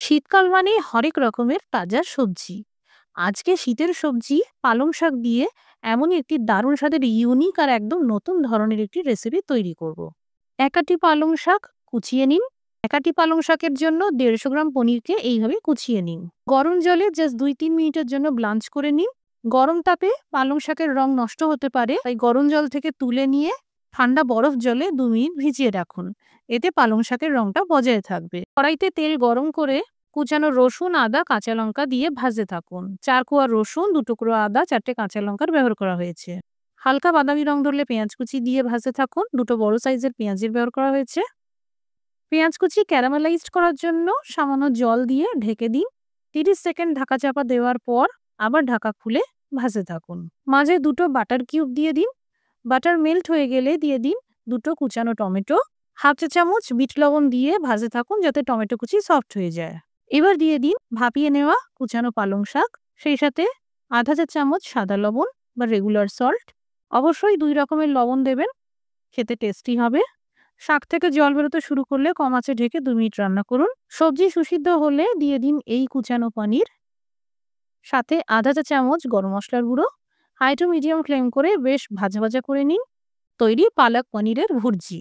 শীতকাল মানে হরেক রকমের তাজা সবজি। আজকে শীতের সবজি পালং শাক দিয়ে এমনই একটি দারুণ স্বাদের ইউনিক আর একদম নতুন ধরনের একটি রেসিপি তৈরি করব। ১ আঁটি পালং শাক কুচিয়ে নিন। ১ আঁটি পালং শাকের জন্য ১৫০ গ্রাম পনিরকে এইভাবে কুচিয়ে নিন। গরম জলে জাস্ট ২-৩ মিনিটের জন্য ব্লাঞ্চ করে নিন। গরম তাপে পালং শাকের রং নষ্ট হতে পারে, তাই গরম জল থেকে তুলে নিয়ে ঠান্ডা বরফ জলে ২ মিনিট ভিজিয়ে রাখুন। এতে পালং শাকের রংটা বজায় থাকবে। কড়াইতে তেল গরম করে কুচানো রসুন, আদা, কাঁচা লঙ্কা দিয়ে ভাজতে থাকুন। ৪ কোয়া রসুন, ২ টুকরো আদা, ৪টে কাঁচা লঙ্কার ব্যবহার করা হয়েছে। হালকা বাদামি রং ধরলে পেঁয়াজ কুচি দিয়ে ভাজতে থাকুন। ২টো বড় সাইজের পেঁয়াজের ব্যবহার করা হয়েছে। পেঁয়াজ কুচি ক্যারামেলাইজড করার জন্য সামান্য জল দিয়ে ঢেকে দিন। ৩০ সেকেন্ড ঢাকা চাপা দেওয়ার পর আবার ঢাকা খুলে ভাজতে থাকুন। মাঝে ২টো বাটার কিউব দিয়ে দিন। বাটার মেল্ট হয়ে গেলে দিয়ে দিন ২টো কুচানো টমেটো। হাফ চা চামচ বিট লবণ দিয়ে ভাজতে থাকুন যাতে টমেটো কুচি সফট হয়ে যায়। এবার দিয়ে দিন ভাপিয়ে নেওয়া কুচানো পালং শাক, সেই সাথে আধা চা চামচ সাদা লবণ বা রেগুলার সল্ট। অবশ্যই ২ রকমের লবণ দেবেন, খেতে টেস্টি হবে। শাক থেকে জল বেরোতে শুরু করলে কম আঁচে ঢেকে ২ মিনিট রান্না করুন। সবজি সুসিদ্ধ হলে দিয়ে দিন এই কুচানো পনির, সাথে আধা চা চামচ গরম মশলার গুঁড়ো। হাই টু মিডিয়াম ফ্লেম করে বেশ ভাজা ভাজা করে নিন। তৈরি পালক পনিরের ভুর্জি।